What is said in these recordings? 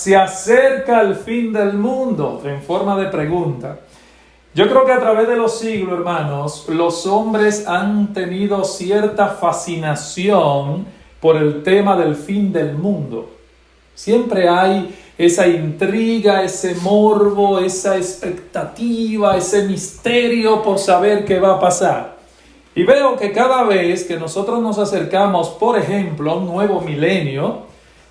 Se acerca el fin del mundo, en forma de pregunta. Yo creo que a través de los siglos, hermanos, los hombres han tenido cierta fascinación por el tema del fin del mundo. Siempre hay esa intriga, ese morbo, esa expectativa, ese misterio por saber qué va a pasar. Y veo que cada vez que nosotros nos acercamos, por ejemplo, a un nuevo milenio,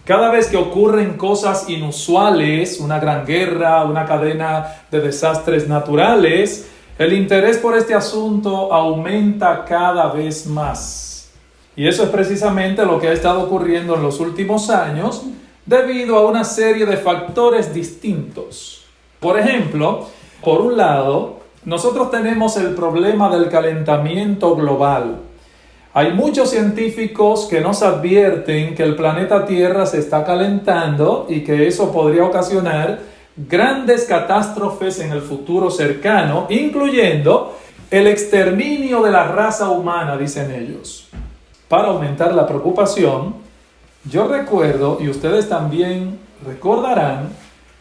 cada vez que ocurren cosas inusuales, una gran guerra, una cadena de desastres naturales, el interés por este asunto aumenta cada vez más. Y eso es precisamente lo que ha estado ocurriendo en los últimos años debido a una serie de factores distintos. Por ejemplo, por un lado, nosotros tenemos el problema del calentamiento global. Hay muchos científicos que nos advierten que el planeta Tierra se está calentando y que eso podría ocasionar grandes catástrofes en el futuro cercano, incluyendo el exterminio de la raza humana, dicen ellos. Para aumentar la preocupación, yo recuerdo, y ustedes también recordarán,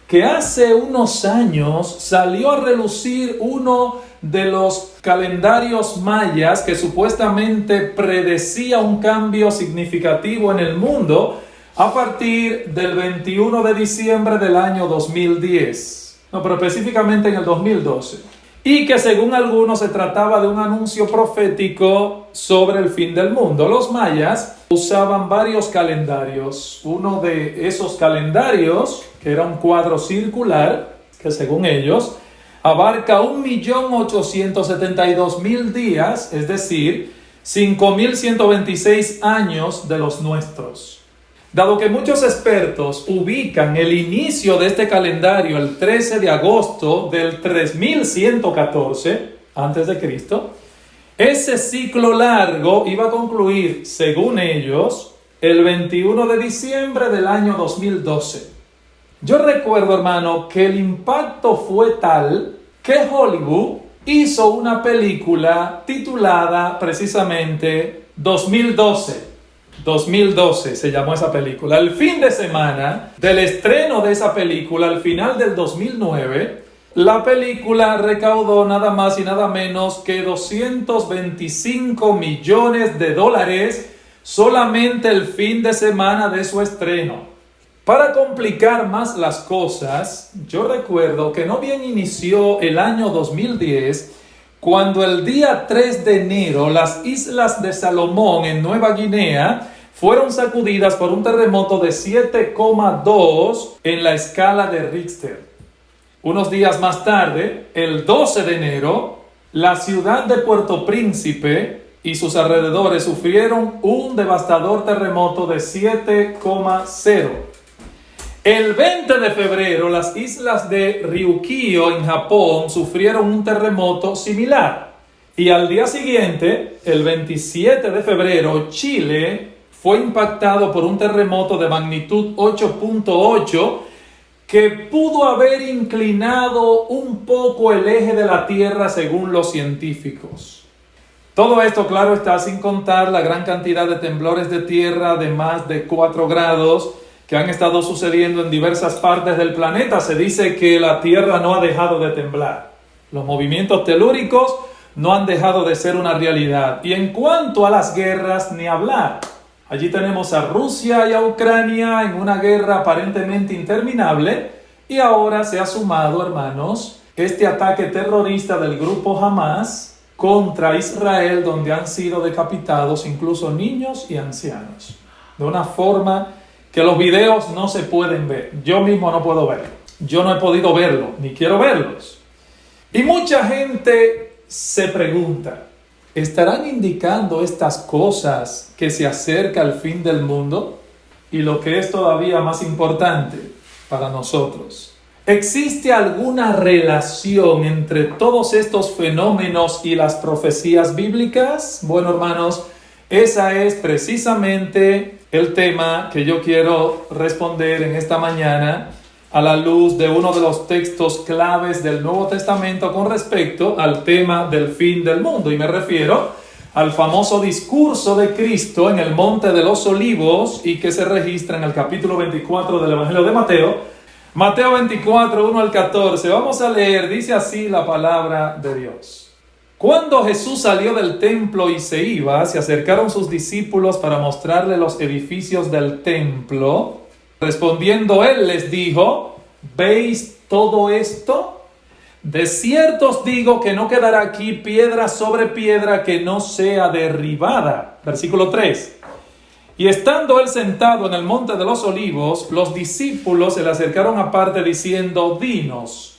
que hace unos años salió a relucir uno de los calendarios mayas que supuestamente predecía un cambio significativo en el mundo a partir del 21 de diciembre del año 2010. No, pero específicamente en el 2012. Y que según algunos se trataba de un anuncio profético sobre el fin del mundo. Los mayas usaban varios calendarios. Uno de esos calendarios, que era un cuadro circular, que según ellos abarca 1.872.000 días, es decir, 5.126 años de los nuestros. Dado que muchos expertos ubican el inicio de este calendario el 13 de agosto del 3114 a.C., ese ciclo largo iba a concluir, según ellos, el 21 de diciembre del año 2012. Yo recuerdo, hermano, que el impacto fue tal que Hollywood hizo una película titulada precisamente 2012 se llamó esa película. El fin de semana del estreno de esa película, al final del 2009, la película recaudó nada más y nada menos que $225 millones solamente el fin de semana de su estreno. Para complicar más las cosas, yo recuerdo que no bien inició el año 2010, cuando el día 3 de enero las islas de Salomón en Nueva Guinea fueron sacudidas por un terremoto de 7,2 en la escala de Richter. Unos días más tarde, el 12 de enero, la ciudad de Puerto Príncipe y sus alrededores sufrieron un devastador terremoto de 7,0. El 20 de febrero, las islas de Ryukyu en Japón sufrieron un terremoto similar. Y al día siguiente, el 27 de febrero, Chile fue impactado por un terremoto de magnitud 8.8 que pudo haber inclinado un poco el eje de la Tierra según los científicos. Todo esto, claro está, sin contar la gran cantidad de temblores de tierra de más de 4 grados que han estado sucediendo en diversas partes del planeta. Se dice que la Tierra no ha dejado de temblar. Los movimientos telúricos no han dejado de ser una realidad. Y en cuanto a las guerras, ni hablar. Allí tenemos a Rusia y a Ucrania en una guerra aparentemente interminable. Y ahora se ha sumado, hermanos, este ataque terrorista del grupo Hamas contra Israel, donde han sido decapitados incluso niños y ancianos. De una forma que los videos no se pueden ver. Yo mismo no puedo verlo. Yo no he podido verlo, ni quiero verlos. Y mucha gente se pregunta, ¿estarán indicando estas cosas que se acerca el fin del mundo? Y lo que es todavía más importante para nosotros, ¿existe alguna relación entre todos estos fenómenos y las profecías bíblicas? Bueno, hermanos, esa es precisamente el tema que yo quiero responder en esta mañana a la luz de uno de los textos claves del Nuevo Testamento con respecto al tema del fin del mundo. Y me refiero al famoso discurso de Cristo en el Monte de los Olivos y que se registra en el capítulo 24 del Evangelio de Mateo, Mateo 24, 1 al 14. Vamos a leer, dice así la palabra de Dios. Cuando Jesús salió del templo y se iba, se acercaron sus discípulos para mostrarle los edificios del templo. Respondiendo él les dijo: ¿veis todo esto? De cierto os digo que no quedará aquí piedra sobre piedra que no sea derribada. Versículo 3. Y estando él sentado en el monte de los olivos, los discípulos se le acercaron aparte diciendo: dinos,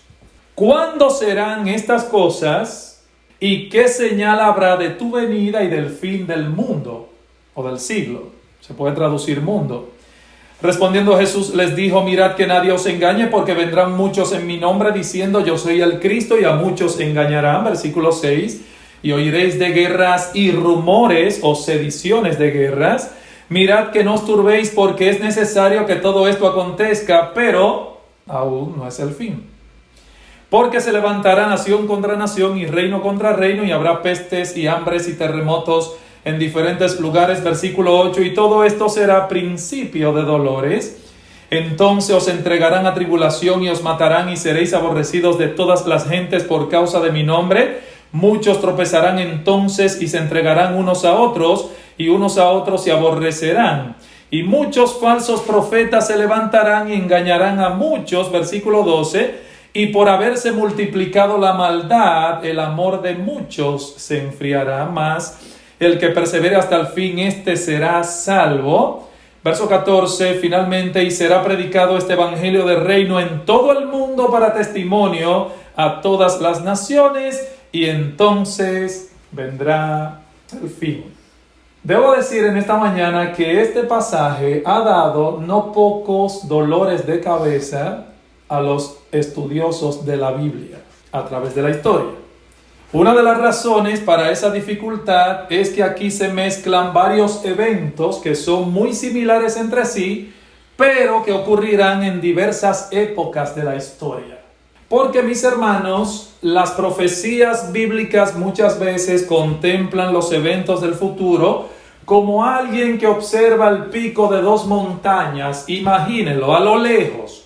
¿cuándo serán estas cosas? ¿Y qué señal habrá de tu venida y del fin del mundo? O del siglo. Se puede traducir mundo. Respondiendo Jesús les dijo: mirad que nadie os engañe, porque vendrán muchos en mi nombre diciendo: yo soy el Cristo, y a muchos engañarán. Versículo 6. Y oiréis de guerras y rumores o sediciones de guerras. Mirad que no os turbéis, porque es necesario que todo esto acontezca, pero aún no es el fin. Porque se levantará nación contra nación y reino contra reino, y habrá pestes y hambres y terremotos en diferentes lugares. Versículo 8. Y todo esto será principio de dolores. Entonces os entregarán a tribulación y os matarán, y seréis aborrecidos de todas las gentes por causa de mi nombre. Muchos tropezarán entonces y se entregarán unos a otros, y unos a otros se aborrecerán. Y muchos falsos profetas se levantarán y engañarán a muchos. Versículo 12. Y por haberse multiplicado la maldad, el amor de muchos se enfriará, mas el que persevere hasta el fin, este será salvo. Verso 14, finalmente, y será predicado este evangelio del reino en todo el mundo para testimonio a todas las naciones, y entonces vendrá el fin. Debo decir en esta mañana que este pasaje ha dado no pocos dolores de cabeza a los estudiosos de la Biblia a través de la historia. Una de las razones para esa dificultad es que aquí se mezclan varios eventos que son muy similares entre sí, pero que ocurrirán en diversas épocas de la historia. Porque, mis hermanos, las profecías bíblicas muchas veces contemplan los eventos del futuro como alguien que observa el pico de dos montañas. Imagínenlo, a lo lejos.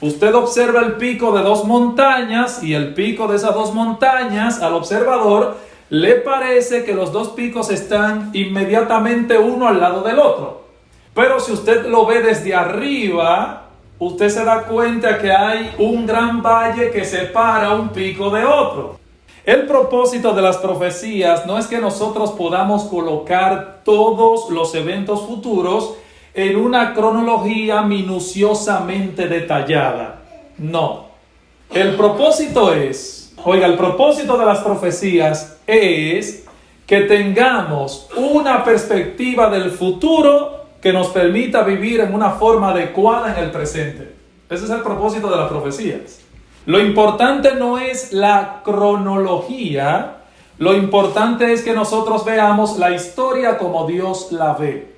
Usted observa el pico de dos montañas, y el pico de esas dos montañas al observador le parece que los dos picos están inmediatamente uno al lado del otro. Pero si usted lo ve desde arriba, usted se da cuenta que hay un gran valle que separa un pico de otro. El propósito de las profecías no es que nosotros podamos colocar todos los eventos futuros en una cronología minuciosamente detallada. No. El propósito de las profecías es que tengamos una perspectiva del futuro que nos permita vivir en una forma adecuada en el presente. Ese es el propósito de las profecías. Lo importante no es la cronología, lo importante es que nosotros veamos la historia como Dios la ve.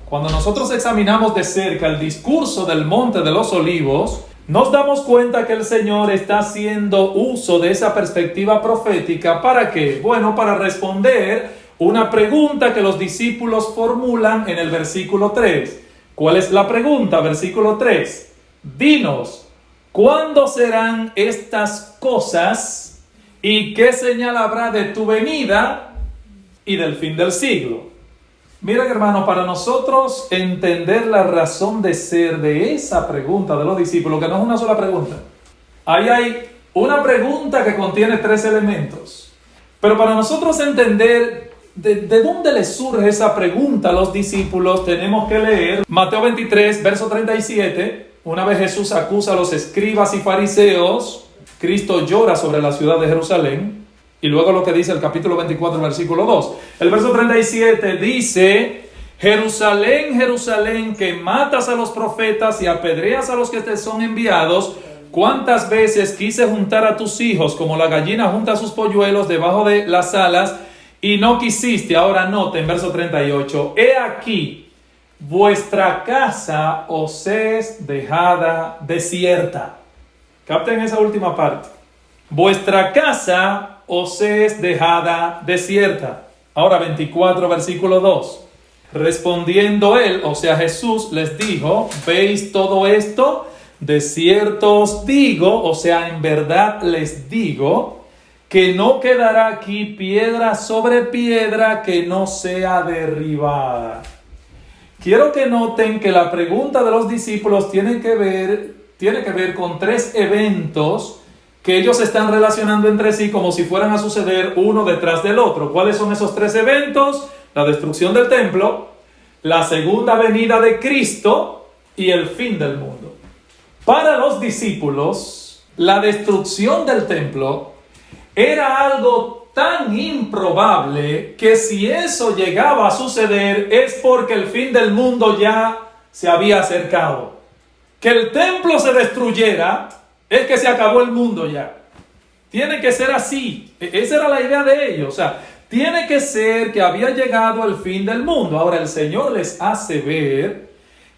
Cuando nosotros examinamos de cerca el discurso del Monte de los Olivos, nos damos cuenta que el Señor está haciendo uso de esa perspectiva profética. ¿Para qué? Bueno, para responder una pregunta que los discípulos formulan en el versículo 3. ¿Cuál es la pregunta? Versículo 3. Dinos, ¿cuándo serán estas cosas? ¿Y qué señal habrá de tu venida y del fin del siglo? Miren, hermano, para nosotros entender la razón de ser de esa pregunta de los discípulos, que no es una sola pregunta. Ahí hay una pregunta que contiene 3 elementos. Pero para nosotros entender de dónde les surge esa pregunta a los discípulos, tenemos que leer Mateo 23, verso 37. Una vez Jesús acusa a los escribas y fariseos, Cristo llora sobre la ciudad de Jerusalén. Y luego lo que dice el capítulo 24, versículo 2. El verso 37 dice: Jerusalén, Jerusalén, que matas a los profetas y apedreas a los que te son enviados, ¿cuántas veces quise juntar a tus hijos como la gallina junta sus polluelos debajo de las alas y no quisiste? Ahora noten, en verso 38, he aquí, vuestra casa os es dejada desierta. Capten esa última parte. Vuestra casa os es dejada desierta. Ahora 24, versículo 2. Respondiendo él, o sea Jesús, les dijo: ¿veis todo esto? De cierto os digo, o sea, en verdad les digo, que no quedará aquí piedra sobre piedra que no sea derribada. Quiero que noten que la pregunta de los discípulos tiene que ver con tres eventos que ellos están relacionando entre sí como si fueran a suceder uno detrás del otro. ¿Cuáles son esos tres eventos? La destrucción del templo, la segunda venida de Cristo y el fin del mundo. Para los discípulos, la destrucción del templo era algo tan improbable que si eso llegaba a suceder es porque el fin del mundo ya se había acercado. Que el templo se destruyera es que se acabó el mundo ya. Tiene que ser así. Esa era la idea de ellos. O sea, tiene que ser que había llegado el fin del mundo. Ahora el Señor les hace ver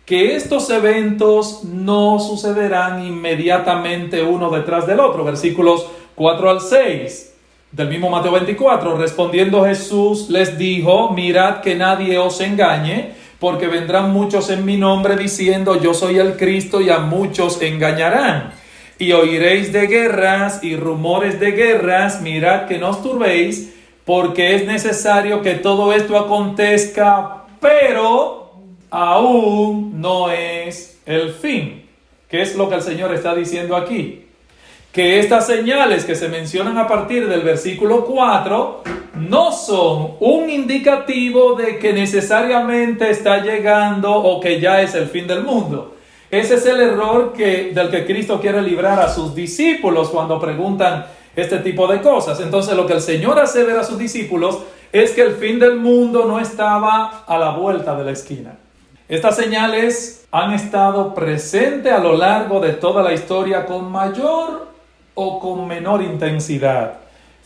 que estos eventos no sucederán inmediatamente uno detrás del otro. Versículos 4 al 6 del mismo Mateo 24. Respondiendo Jesús les dijo: mirad que nadie os engañe, porque vendrán muchos en mi nombre diciendo yo soy el Cristo, y a muchos engañarán. Y oiréis de guerras y rumores de guerras. Mirad que no os turbéis, porque es necesario que todo esto acontezca, pero aún no es el fin. ¿Qué es lo que el Señor está diciendo aquí? Que estas señales que se mencionan a partir del versículo 4 no son un indicativo de que necesariamente está llegando o que ya es el fin del mundo. Ese es el error del que Cristo quiere librar a sus discípulos cuando preguntan este tipo de cosas. Entonces lo que el Señor hace ver a sus discípulos es que el fin del mundo no estaba a la vuelta de la esquina. Estas señales han estado presentes a lo largo de toda la historia con mayor o con menor intensidad.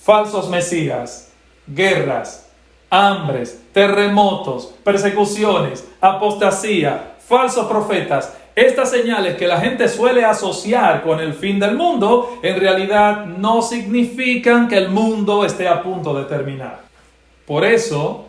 Falsos mesías, guerras, hambres, terremotos, persecuciones, apostasía, falsos profetas. Estas señales que la gente suele asociar con el fin del mundo, en realidad no significan que el mundo esté a punto de terminar. Por eso,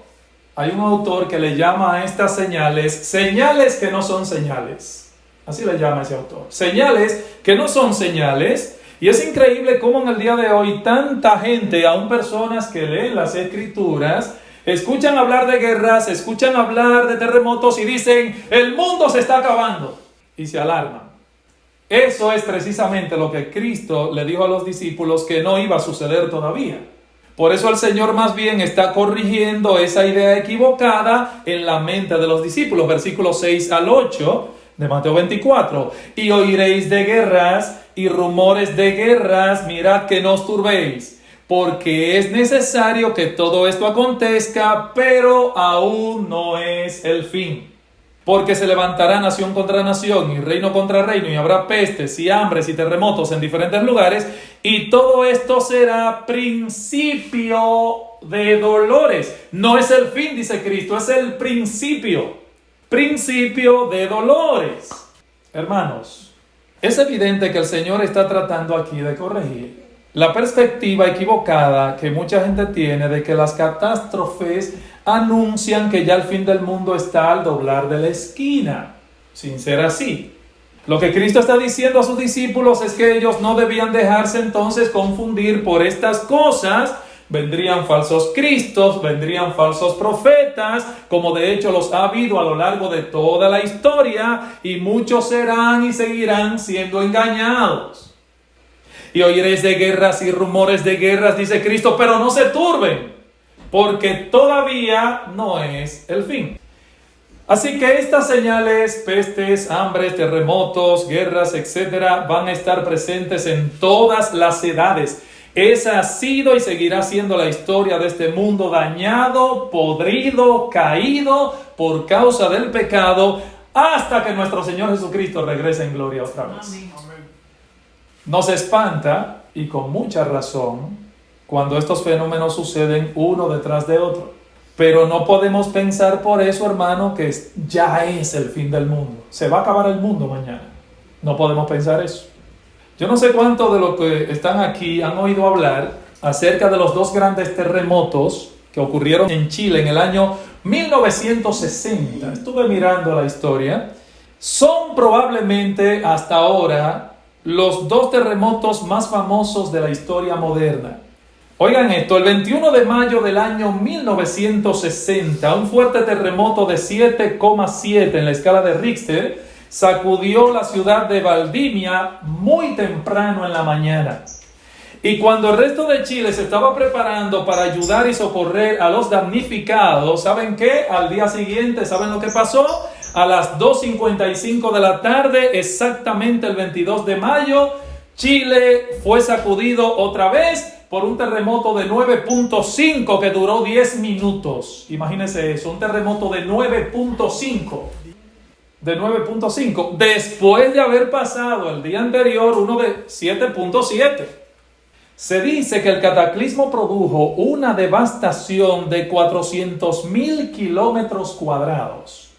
hay un autor que le llama a estas señales que no son señales. Así le llama ese autor. Señales que no son señales. Y es increíble cómo en el día de hoy tanta gente, aún personas que leen las Escrituras, escuchan hablar de guerras, escuchan hablar de terremotos y dicen, el mundo se está acabando. Y se alarman. Eso es precisamente lo que Cristo le dijo a los discípulos que no iba a suceder todavía. Por eso el Señor más bien está corrigiendo esa idea equivocada en la mente de los discípulos. Versículos 6 al 8 de Mateo 24. Y oiréis de guerras y rumores de guerras, mirad que no os turbéis, porque es necesario que todo esto acontezca, pero aún no es el fin. Porque se levantará nación contra nación y reino contra reino, y habrá pestes y hambres y terremotos en diferentes lugares, y todo esto será principio de dolores. No es el fin, dice Cristo, es el principio de dolores. Hermanos, es evidente que el Señor está tratando aquí de corregir la perspectiva equivocada que mucha gente tiene de que las catástrofes anuncian que ya el fin del mundo está al doblar de la esquina, sin ser así. Lo que Cristo está diciendo a sus discípulos es que ellos no debían dejarse entonces confundir por estas cosas. Vendrían falsos cristos, vendrían falsos profetas, como de hecho los ha habido a lo largo de toda la historia, y muchos serán y seguirán siendo engañados. Y oiréis de guerras y rumores de guerras, dice Cristo, pero no se turben, porque todavía no es el fin. Así que estas señales, pestes, hambres, terremotos, guerras, etcétera, van a estar presentes en todas las edades. Esa ha sido y seguirá siendo la historia de este mundo dañado, podrido, caído por causa del pecado, hasta que nuestro Señor Jesucristo regrese en gloria otra vez. Amén. Nos espanta, y con mucha razón, cuando estos fenómenos suceden uno detrás de otro. Pero no podemos pensar por eso, hermano, que ya es el fin del mundo. Se va a acabar el mundo mañana. No podemos pensar eso. Yo no sé cuántos de los que están aquí han oído hablar acerca de los dos grandes terremotos que ocurrieron en Chile en el año 1960. Estuve mirando la historia son probablemente hasta ahora los dos terremotos más famosos de la historia moderna. Oigan esto, el 21 de mayo del año 1960, un fuerte terremoto de 7,7 en la escala de Richter sacudió la ciudad de Valdivia muy temprano en la mañana. Y cuando el resto de Chile se estaba preparando para ayudar y socorrer a los damnificados, ¿saben qué? Al día siguiente, ¿saben lo que pasó? A las 2:55 de la tarde, exactamente el 22 de mayo, Chile fue sacudido otra vez por un terremoto de 9.5 que duró 10 minutos. Imagínense eso, un terremoto de 9.5. De 9.5, después de haber pasado el día anterior uno de 7.7. Se dice que el cataclismo produjo una devastación de 400,000 kilómetros cuadrados.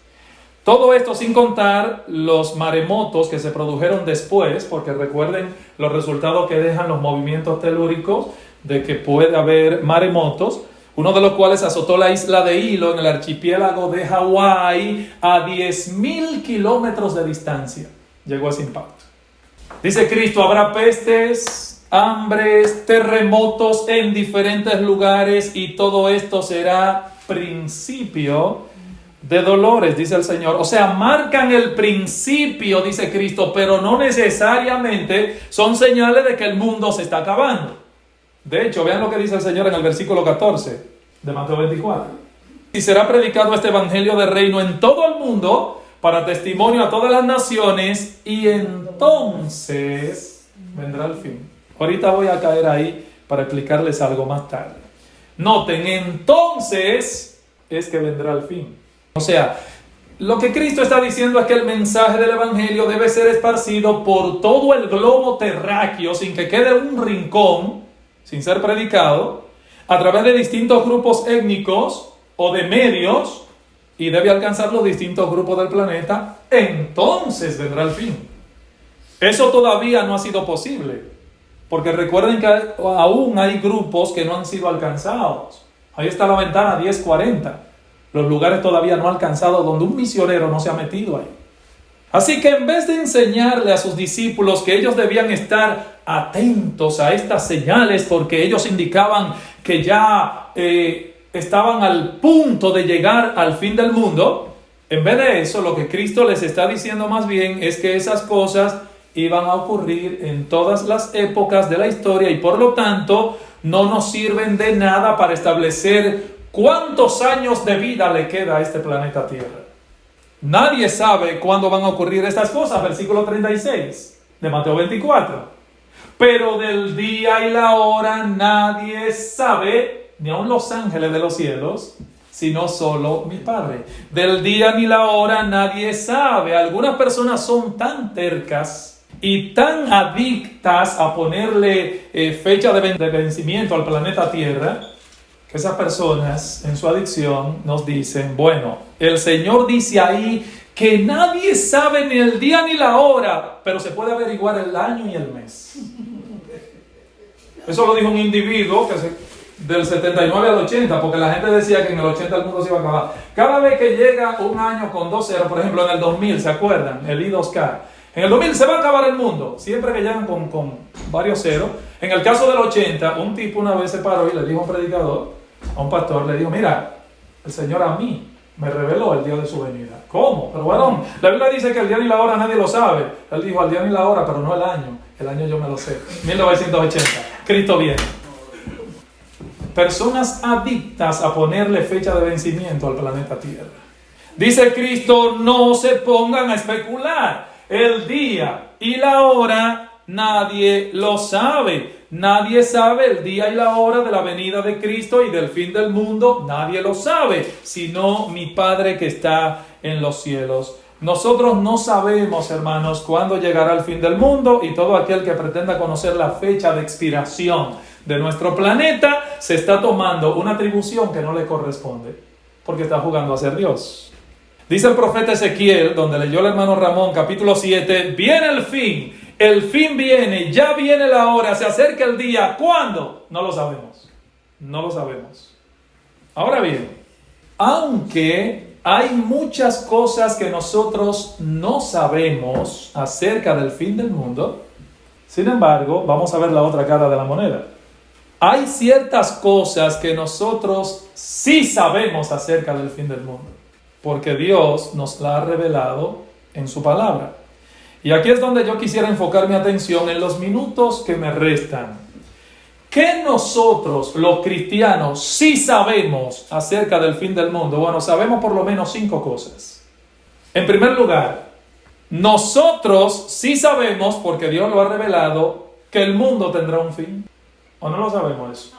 Todo esto sin contar los maremotos que se produjeron después, porque recuerden los resultados que dejan los movimientos telúricos de que puede haber maremotos, uno de los cuales azotó la isla de Hilo en el archipiélago de Hawái a 10,000 kilómetros de distancia. Llegó ese impacto. Dice Cristo, habrá pestes, hambres, terremotos en diferentes lugares y todo esto será principio de dolores, dice el Señor. O sea, marcan el principio, dice Cristo, pero no necesariamente son señales de que el mundo se está acabando. De hecho, vean lo que dice el Señor en el versículo 14 de Mateo 24. Y será predicado este evangelio del reino en todo el mundo para testimonio a todas las naciones y entonces vendrá el fin. Ahorita voy a caer ahí para explicarles algo más tarde. Noten, entonces es que vendrá el fin. O sea, lo que Cristo está diciendo es que el mensaje del evangelio debe ser esparcido por todo el globo terráqueo sin que quede un rincón, sin ser predicado, a través de distintos grupos étnicos o de medios, y debe alcanzar los distintos grupos del planeta. Entonces vendrá el fin. Eso todavía no ha sido posible, porque recuerden que aún hay grupos que no han sido alcanzados. Ahí está la ventana 1040. Los lugares todavía no alcanzados donde un misionero no se ha metido ahí. Así que en vez de enseñarle a sus discípulos que ellos debían estar atentos a estas señales porque ellos indicaban que ya estaban al punto de llegar al fin del mundo, en vez de eso, lo que Cristo les está diciendo más bien es que esas cosas iban a ocurrir en todas las épocas de la historia y por lo tanto no nos sirven de nada para establecer cuántos años de vida le queda a este planeta Tierra. Nadie sabe cuándo van a ocurrir estas cosas, versículo 36 de Mateo 24. Pero del día y la hora nadie sabe, ni aun los ángeles de los cielos, sino solo mi Padre. Del día ni la hora nadie sabe. Algunas personas son tan tercas y tan adictas a ponerle fecha de vencimiento al planeta Tierra, que esas personas en su adicción nos dicen, bueno, el Señor dice ahí que nadie sabe ni el día ni la hora, pero se puede averiguar el año y el mes. Eso lo dijo un individuo que del 79 al 80, porque la gente decía que en el 80 el mundo se iba a acabar. Cada vez que llega un año con 2 ceros, por ejemplo en el 2000, ¿se acuerdan? El I2K. En el 2000 se va a acabar el mundo, siempre que llegan con varios ceros. En el caso del 80, un tipo una vez se paró y le dijo a un predicador, a un pastor, le dijo, mira, el Señor a mí me reveló el día de su venida. ¿Cómo? Pero varón, la Biblia dice que el día ni la hora nadie lo sabe. Él dijo, el día ni la hora, pero no el año. El año yo me lo sé. 1980. Cristo viene. Personas adictas a ponerle fecha de vencimiento al planeta Tierra. Dice Cristo, no se pongan a especular. El día y la hora nadie lo sabe. Nadie sabe el día y la hora de la venida de Cristo y del fin del mundo. Nadie lo sabe, sino mi Padre que está en los cielos. Nosotros no sabemos, hermanos, cuándo llegará el fin del mundo, y todo aquel que pretenda conocer la fecha de expiración de nuestro planeta se está tomando una atribución que no le corresponde, porque está jugando a ser Dios. Dice el profeta Ezequiel, donde leyó el hermano Ramón, capítulo 7, viene el fin viene, ya viene la hora, se acerca el día. ¿Cuándo? No lo sabemos. No lo sabemos. Ahora bien, aunque hay muchas cosas que nosotros no sabemos acerca del fin del mundo. Sin embargo, vamos a ver la otra cara de la moneda. Hay ciertas cosas que nosotros sí sabemos acerca del fin del mundo, porque Dios nos la ha revelado en su palabra. Y aquí es donde yo quisiera enfocar mi atención en los minutos que me restan. ¿Qué nosotros, los cristianos, sí sabemos acerca del fin del mundo? Bueno, sabemos por lo menos 5 cosas. En primer lugar, nosotros sí sabemos, porque Dios lo ha revelado, que el mundo tendrá un fin. ¿O no lo sabemos eso?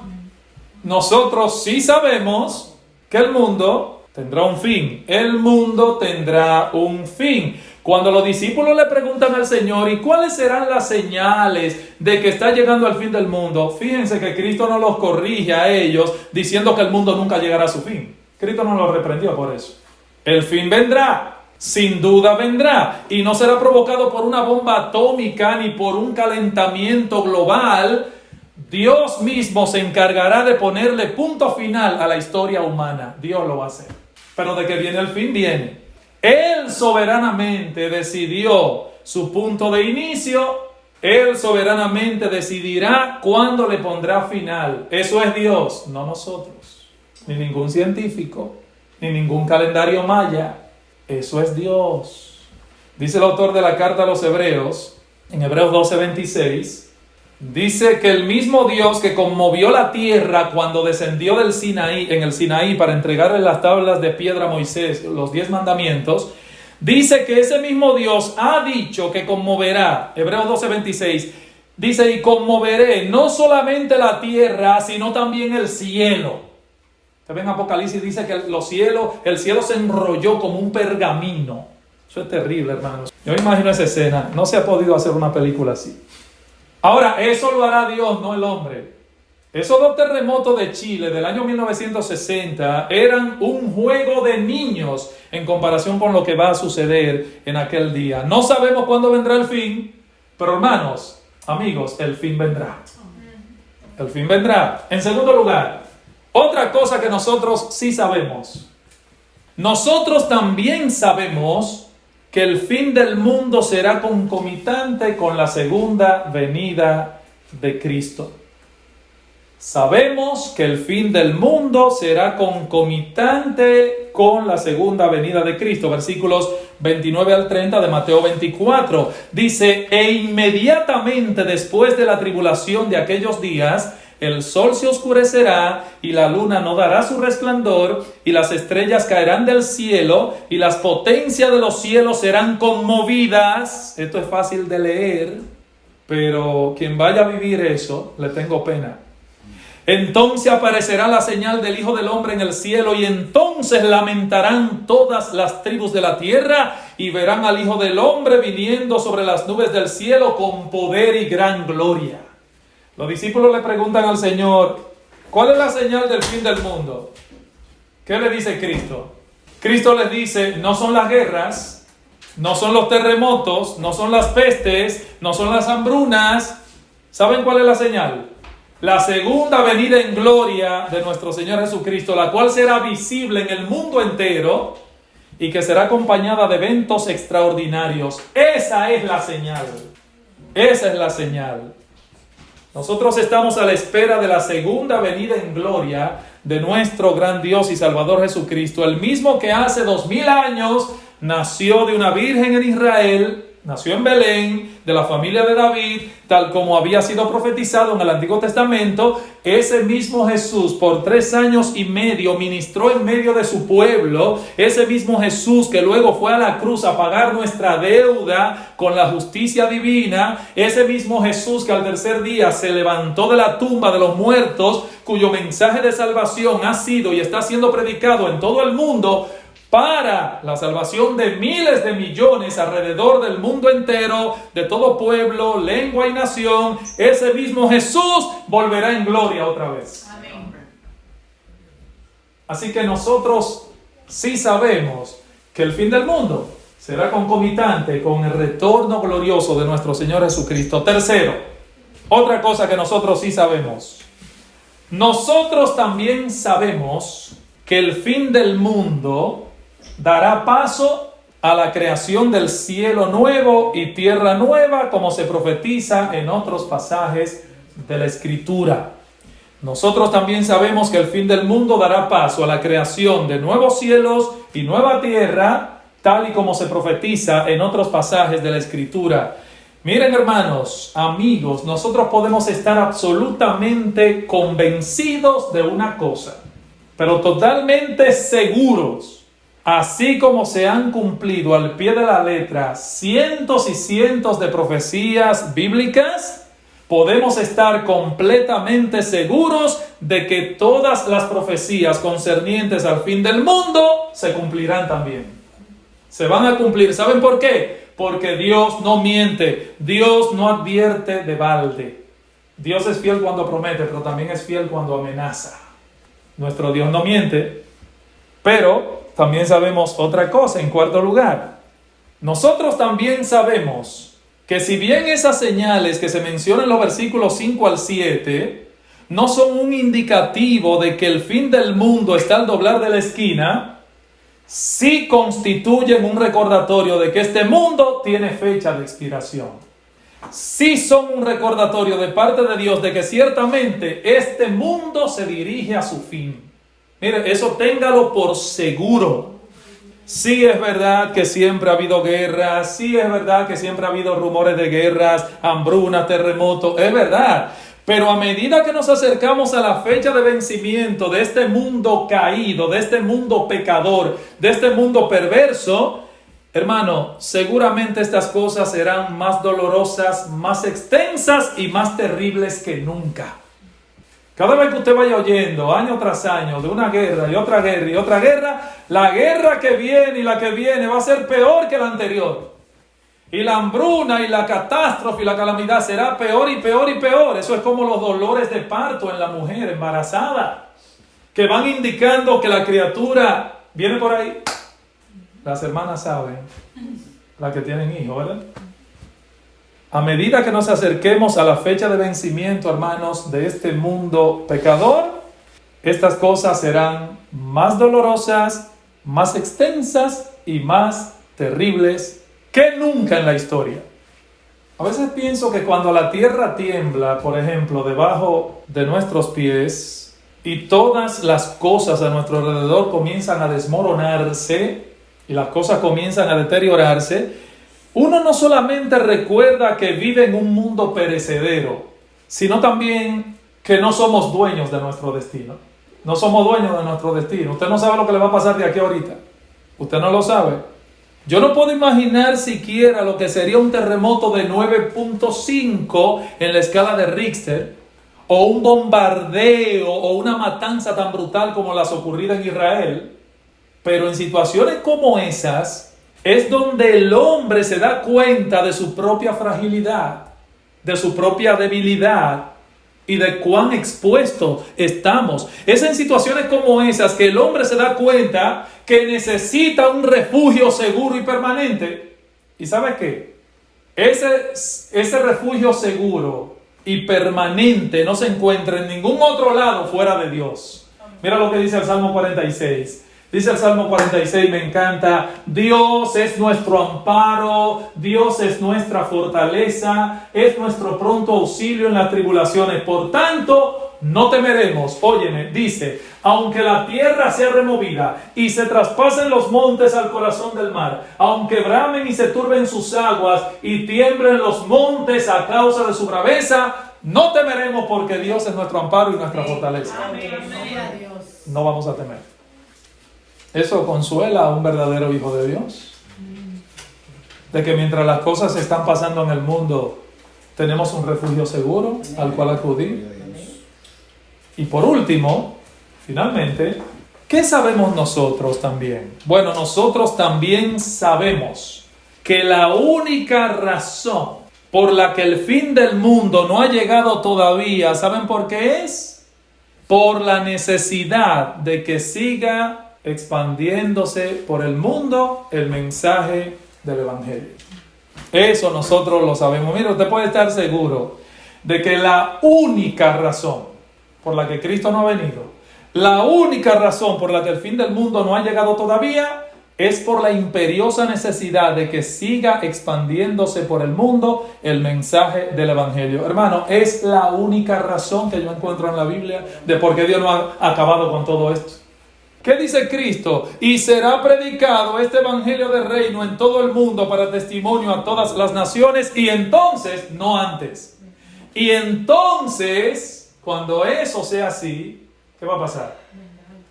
Nosotros sí sabemos que el mundo tendrá un fin. El mundo tendrá un fin. Cuando los discípulos le preguntan al Señor, ¿y cuáles serán las señales de que está llegando al fin del mundo? Fíjense que Cristo no los corrige a ellos diciendo que el mundo nunca llegará a su fin. Cristo no los reprendió por eso. El fin vendrá, sin duda vendrá, y no será provocado por una bomba atómica ni por un calentamiento global. Dios mismo se encargará de ponerle punto final a la historia humana. Dios lo va a hacer. Pero de que viene el fin, viene. Él soberanamente decidió su punto de inicio. Él soberanamente decidirá cuándo le pondrá final. Eso es Dios, no nosotros. Ni ningún científico, ni ningún calendario maya. Eso es Dios. Dice el autor de la carta a los Hebreos, en Hebreos 12:26, dice que el mismo Dios que conmovió la tierra cuando descendió del Sinaí, en el Sinaí, para entregarle las tablas de piedra a Moisés, los 10 mandamientos, dice que ese mismo Dios ha dicho que conmoverá, Hebreos 12:26, dice, y conmoveré no solamente la tierra, sino también el cielo. Usted ve en Apocalipsis, dice que el cielo se enrolló como un pergamino. Eso es terrible, hermanos. Yo imagino esa escena. No se ha podido hacer una película así. Ahora, eso lo hará Dios, no el hombre. Esos 2 terremotos de Chile del año 1960 eran un juego de niños en comparación con lo que va a suceder en aquel día. No sabemos cuándo vendrá el fin, pero hermanos, amigos, el fin vendrá. El fin vendrá. En segundo lugar, otra cosa que nosotros sí sabemos. Nosotros también sabemos que el fin del mundo será concomitante con la segunda venida de Cristo. Sabemos que el fin del mundo será concomitante con la segunda venida de Cristo. Versículos 29 al 30 de Mateo 24. Dice, e inmediatamente después de la tribulación de aquellos días, el sol se oscurecerá y la luna no dará su resplandor y las estrellas caerán del cielo y las potencias de los cielos serán conmovidas. Esto es fácil de leer, pero quien vaya a vivir eso, le tengo pena. Entonces aparecerá la señal del Hijo del Hombre en el cielo y entonces lamentarán todas las tribus de la tierra y verán al Hijo del Hombre viniendo sobre las nubes del cielo con poder y gran gloria. Los discípulos le preguntan al Señor, ¿cuál es la señal del fin del mundo? ¿Qué le dice Cristo? Cristo les dice, no son las guerras, no son los terremotos, no son las pestes, no son las hambrunas. ¿Saben cuál es la señal? La segunda venida en gloria de nuestro Señor Jesucristo, la cual será visible en el mundo entero y que será acompañada de eventos extraordinarios. Esa es la señal. Esa es la señal. Nosotros estamos a la espera de la segunda venida en gloria de nuestro gran Dios y Salvador Jesucristo, el mismo que hace 2000 años nació de una virgen en Israel, nació en Belén, de la familia de David, tal como había sido profetizado en el Antiguo Testamento. Ese mismo Jesús por 3 años y medio ministró en medio de su pueblo. Ese mismo Jesús que luego fue a la cruz a pagar nuestra deuda con la justicia divina. Ese mismo Jesús que al tercer día se levantó de la tumba de los muertos, cuyo mensaje de salvación ha sido y está siendo predicado en todo el mundo para la salvación de miles de millones alrededor del mundo entero, de todo pueblo, lengua y nación. Ese mismo Jesús volverá en gloria otra vez. Amén. Así que nosotros sí sabemos que el fin del mundo será concomitante con el retorno glorioso de nuestro Señor Jesucristo. Tercero, otra cosa que nosotros sí sabemos. Nosotros también sabemos que el fin del mundo dará paso a la creación del cielo nuevo y tierra nueva, como se profetiza en otros pasajes de la Escritura. Nosotros también sabemos que el fin del mundo dará paso a la creación de nuevos cielos y nueva tierra, tal y como se profetiza en otros pasajes de la Escritura. Miren, hermanos, amigos, nosotros podemos estar absolutamente convencidos de una cosa, pero totalmente seguros, así como se han cumplido al pie de la letra cientos y cientos de profecías bíblicas, podemos estar completamente seguros de que todas las profecías concernientes al fin del mundo se cumplirán también. Se van a cumplir. ¿Saben por qué? Porque Dios no miente, Dios no advierte de balde. Dios es fiel cuando promete, pero también es fiel cuando amenaza. Nuestro Dios no miente, pero también sabemos otra cosa. En cuarto lugar, nosotros también sabemos que si bien esas señales que se mencionan en los versículos 5 al 7 no son un indicativo de que el fin del mundo está al doblar de la esquina, sí constituyen un recordatorio de que este mundo tiene fecha de expiración. Sí son un recordatorio de parte de Dios de que ciertamente este mundo se dirige a su fin. Mire, eso téngalo por seguro. Sí es verdad que siempre ha habido guerras, sí es verdad que siempre ha habido rumores de guerras, hambrunas, terremotos, es verdad. Pero a medida que nos acercamos a la fecha de vencimiento de este mundo caído, de este mundo pecador, de este mundo perverso, hermano, seguramente estas cosas serán más dolorosas, más extensas y más terribles que nunca. Cada vez que usted vaya oyendo, año tras año, de una guerra y otra guerra y otra guerra, la guerra que viene y la que viene va a ser peor que la anterior. Y la hambruna y la catástrofe y la calamidad será peor y peor y peor. Eso es como los dolores de parto en la mujer embarazada, que van indicando que la criatura viene por ahí. Las hermanas saben, las que tienen hijos, ¿verdad? A medida que nos acerquemos a la fecha de vencimiento, hermanos, de este mundo pecador, estas cosas serán más dolorosas, más extensas y más terribles que nunca en la historia. A veces pienso que cuando la tierra tiembla, por ejemplo, debajo de nuestros pies y todas las cosas a nuestro alrededor comienzan a desmoronarse y las cosas comienzan a deteriorarse, uno no solamente recuerda que vive en un mundo perecedero, sino también que no somos dueños de nuestro destino. No somos dueños de nuestro destino. Usted no sabe lo que le va a pasar de aquí ahorita. Usted no lo sabe. Yo no puedo imaginar siquiera lo que sería un terremoto de 9.5 en la escala de Richter, o un bombardeo o una matanza tan brutal como las ocurridas en Israel. Pero en situaciones como esas es donde el hombre se da cuenta de su propia fragilidad, de su propia debilidad y de cuán expuestos estamos. Es en situaciones como esas que el hombre se da cuenta que necesita un refugio seguro y permanente. ¿Y sabe qué? Ese refugio seguro y permanente no se encuentra en ningún otro lado fuera de Dios. Mira lo que dice el Salmo 46. Dice el Salmo 46, me encanta: Dios es nuestro amparo, Dios es nuestra fortaleza, es nuestro pronto auxilio en las tribulaciones. Por tanto, no temeremos. Óyeme, dice, aunque la tierra sea removida y se traspasen los montes al corazón del mar, aunque bramen y se turben sus aguas y tiemblen los montes a causa de su braveza, no temeremos, porque Dios es nuestro amparo y nuestra fortaleza. Amén. No vamos a temer. Eso consuela a un verdadero hijo de Dios. De que mientras las cosas están pasando en el mundo, tenemos un refugio seguro al cual acudir. Y por último, finalmente, ¿qué sabemos nosotros también? Bueno, nosotros también sabemos que la única razón por la que el fin del mundo no ha llegado todavía, ¿saben por qué es? Por la necesidad de que siga expandiéndose por el mundo el mensaje del Evangelio. Eso nosotros lo sabemos. Mira, usted puede estar seguro de que la única razón por la que Cristo no ha venido, la única razón por la que el fin del mundo no ha llegado todavía, es por la imperiosa necesidad de que siga expandiéndose por el mundo el mensaje del Evangelio. Hermano, es la única razón que yo encuentro en la Biblia de por qué Dios no ha acabado con todo esto. ¿Qué dice Cristo? Y será predicado este Evangelio del Reino en todo el mundo para testimonio a todas las naciones, y entonces, no antes, y entonces, cuando eso sea así, ¿qué va a pasar?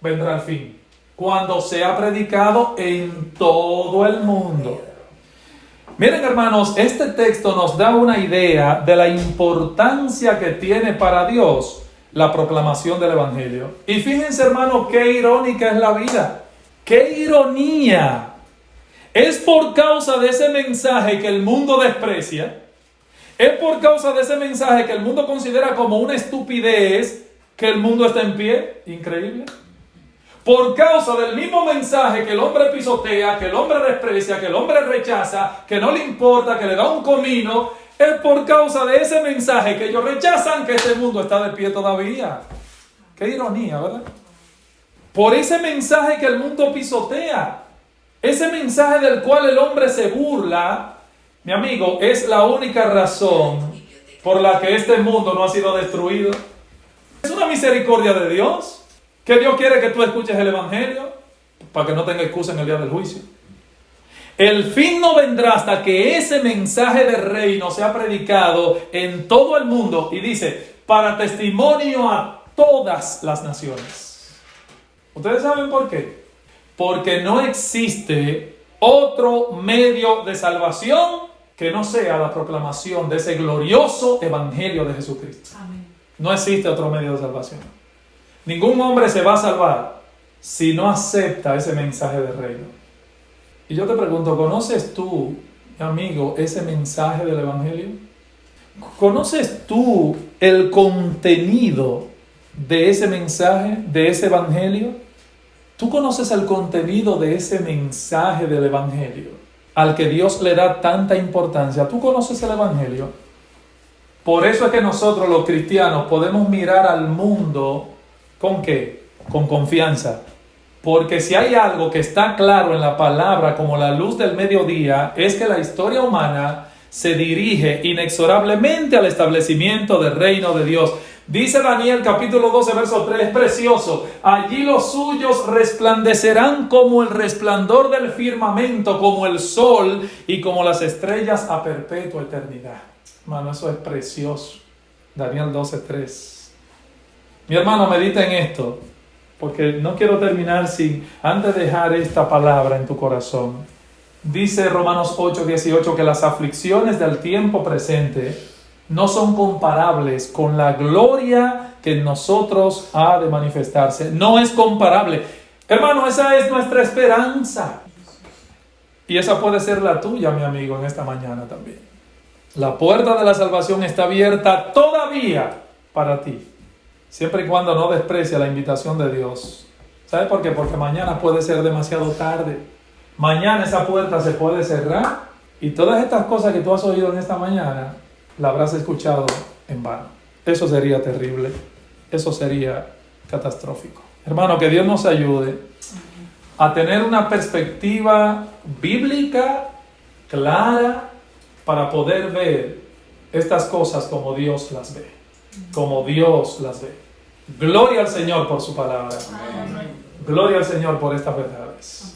Vendrá el fin. Cuando sea predicado en todo el mundo. Miren, hermanos, este texto nos da una idea de la importancia que tiene para Dios la proclamación del Evangelio. Y fíjense, hermanos, qué irónica es la vida. ¡Qué ironía! Es por causa de ese mensaje que el mundo desprecia. Es por causa de ese mensaje que el mundo considera como una estupidez que el mundo está en pie. Increíble. Por causa del mismo mensaje que el hombre pisotea, que el hombre desprecia, que el hombre rechaza, que no le importa, que le da un comino, es por causa de ese mensaje que ellos rechazan que este mundo está de pie todavía. Qué ironía, ¿verdad? Por ese mensaje que el mundo pisotea, ese mensaje del cual el hombre se burla, mi amigo, es la única razón por la que este mundo no ha sido destruido. Es una misericordia de Dios. Que Dios quiere que tú escuches el Evangelio para que no tenga excusa en el día del juicio. El fin no vendrá hasta que ese mensaje del reino sea predicado en todo el mundo, y dice, para testimonio a todas las naciones. ¿Ustedes saben por qué? Porque no existe otro medio de salvación que no sea la proclamación de ese glorioso Evangelio de Jesucristo. Amén. No existe otro medio de salvación. Ningún hombre se va a salvar si no acepta ese mensaje del reino. Y yo te pregunto, ¿conoces tú, mi amigo, ese mensaje del Evangelio? ¿Conoces tú el contenido de ese mensaje, de ese Evangelio? ¿Tú conoces el contenido de ese mensaje del Evangelio al que Dios le da tanta importancia? ¿Tú conoces el Evangelio? Por eso es que nosotros los cristianos podemos mirar al mundo. ¿Con qué? Con confianza. Porque si hay algo que está claro en la palabra como la luz del mediodía, es que la historia humana se dirige inexorablemente al establecimiento del reino de Dios. Dice Daniel capítulo 12 verso 3, es precioso. Allí los suyos resplandecerán como el resplandor del firmamento, como el sol y como las estrellas a perpetua eternidad. Hermano, eso es precioso. Daniel 12:3. Mi hermano, medita en esto, porque no quiero terminar sin antes dejar esta palabra en tu corazón. Dice Romanos 8:18 que las aflicciones del tiempo presente no son comparables con la gloria que en nosotros ha de manifestarse. No es comparable. Hermano, esa es nuestra esperanza. Y esa puede ser la tuya, mi amigo, en esta mañana también. La puerta de la salvación está abierta todavía para ti. Siempre y cuando no desprecia la invitación de Dios. ¿Sabe por qué? Porque mañana puede ser demasiado tarde. Mañana esa puerta se puede cerrar y todas estas cosas que tú has oído en esta mañana la habrás escuchado en vano. Eso sería terrible. Eso sería catastrófico. Hermano, que Dios nos ayude a tener una perspectiva bíblica clara para poder ver estas cosas como Dios las ve. Como Dios las ve. Gloria al Señor por su palabra. Amén. Gloria al Señor por estas verdades.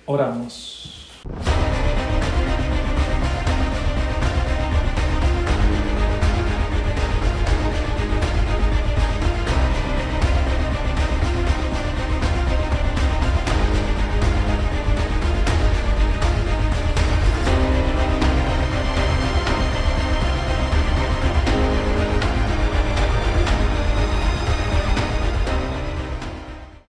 Oramos.